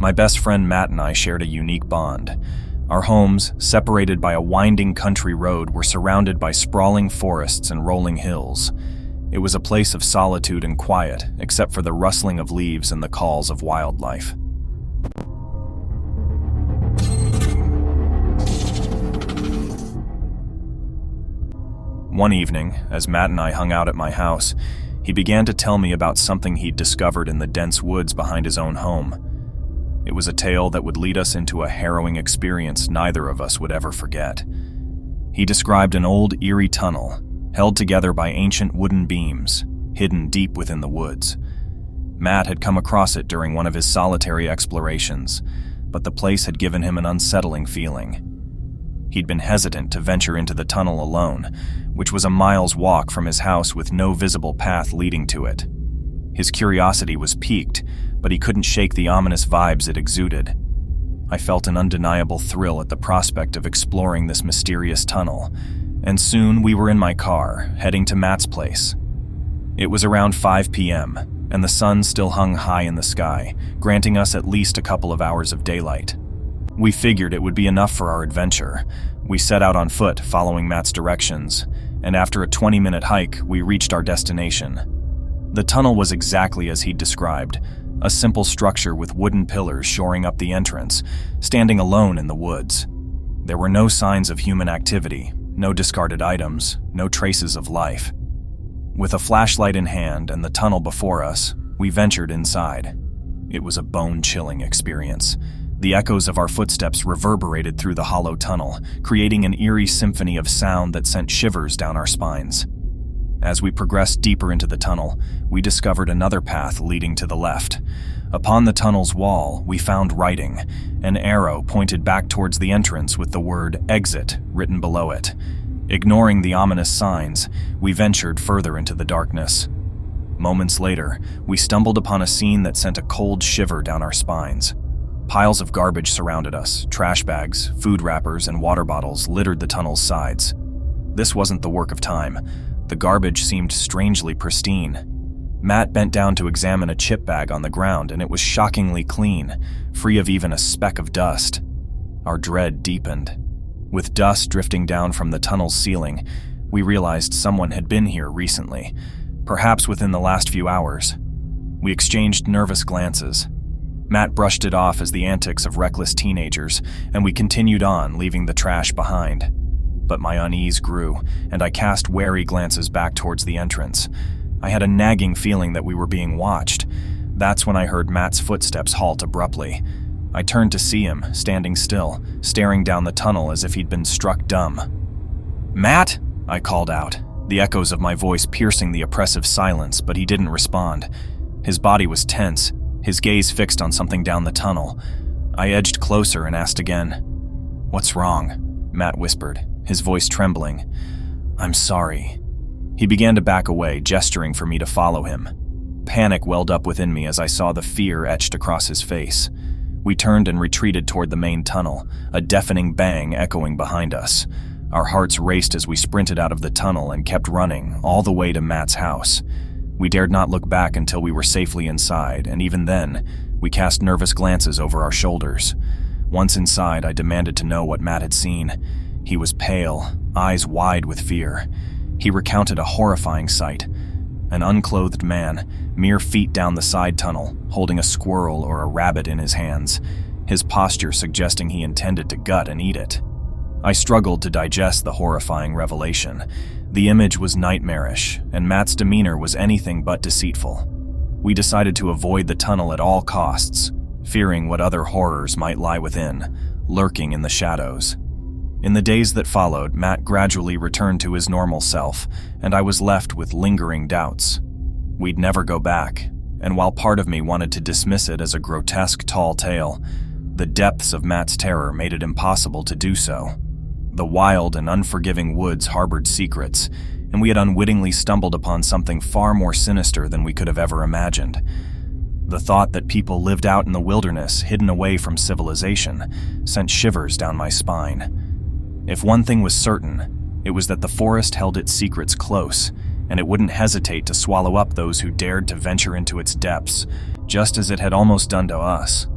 My best friend Matt and I shared a unique bond. Our homes, separated by a winding country road, were surrounded by sprawling forests and rolling hills. It was a place of solitude and quiet, except for the rustling of leaves and the calls of wildlife. One evening, as Matt and I hung out at my house, he began to tell me about something he'd discovered in the dense woods behind his own home. It was a tale that would lead us into a harrowing experience neither of us would ever forget. He described an old, eerie tunnel, held together by ancient wooden beams, hidden deep within the woods. Matt had come across it during one of his solitary explorations, but the place had given him an unsettling feeling. He'd been hesitant to venture into the tunnel alone, which was a mile's walk from his house with no visible path leading to it. His curiosity was piqued, but he couldn't shake the ominous vibes it exuded. I felt an undeniable thrill at the prospect of exploring this mysterious tunnel, and soon we were in my car, heading to Matt's place. It was around 5 p.m., and the sun still hung high in the sky, granting us at least a couple of hours of daylight. We figured it would be enough for our adventure. We set out on foot, following Matt's directions, and after a 20-minute hike, we reached our destination. The tunnel was exactly as he'd described, a simple structure with wooden pillars shoring up the entrance, standing alone in the woods. There were no signs of human activity, no discarded items, no traces of life. With a flashlight in hand and the tunnel before us, we ventured inside. It was a bone-chilling experience. The echoes of our footsteps reverberated through the hollow tunnel, creating an eerie symphony of sound that sent shivers down our spines. As we progressed deeper into the tunnel, we discovered another path leading to the left. Upon the tunnel's wall, we found writing, an arrow pointed back towards the entrance with the word "exit" written below it. Ignoring the ominous signs, we ventured further into the darkness. Moments later, we stumbled upon a scene that sent a cold shiver down our spines. Piles of garbage surrounded us. Trash bags, food wrappers, and water bottles littered the tunnel's sides. This wasn't the work of time. The garbage seemed strangely pristine. Matt bent down to examine a chip bag on the ground, and it was shockingly clean, free of even a speck of dust. Our dread deepened. With dust drifting down from the tunnel's ceiling, we realized someone had been here recently, perhaps within the last few hours. We exchanged nervous glances. Matt brushed it off as the antics of reckless teenagers, and we continued on, leaving the trash behind. But my unease grew, and I cast wary glances back towards the entrance. I had a nagging feeling that we were being watched. That's when I heard Matt's footsteps halt abruptly. I turned to see him, standing still, staring down the tunnel as if he'd been struck dumb. "Matt!" I called out, the echoes of my voice piercing the oppressive silence, but he didn't respond. His body was tense, his gaze fixed on something down the tunnel. I edged closer and asked again. "What's wrong?" Matt whispered, his voice trembling. "I'm sorry." He began to back away, gesturing for me to follow him. Panic welled up within me as I saw the fear etched across his face. We turned and retreated toward the main tunnel, a deafening bang echoing behind us. Our hearts raced as we sprinted out of the tunnel and kept running, all the way to Matt's house. We dared not look back until we were safely inside, and even then, we cast nervous glances over our shoulders. Once inside, I demanded to know what Matt had seen. He was pale, eyes wide with fear. He recounted a horrifying sight. An unclothed man, mere feet down the side tunnel, holding a squirrel or a rabbit in his hands, his posture suggesting he intended to gut and eat it. I struggled to digest the horrifying revelation. The image was nightmarish, and Matt's demeanor was anything but deceitful. We decided to avoid the tunnel at all costs, fearing what other horrors might lie within, lurking in the shadows. In the days that followed, Matt gradually returned to his normal self, and I was left with lingering doubts. We'd never go back, and while part of me wanted to dismiss it as a grotesque tall tale, the depths of Matt's terror made it impossible to do so. The wild and unforgiving woods harbored secrets, and we had unwittingly stumbled upon something far more sinister than we could have ever imagined. The thought that people lived out in the wilderness, hidden away from civilization, sent shivers down my spine. If one thing was certain, it was that the forest held its secrets close, and it wouldn't hesitate to swallow up those who dared to venture into its depths, just as it had almost done to us.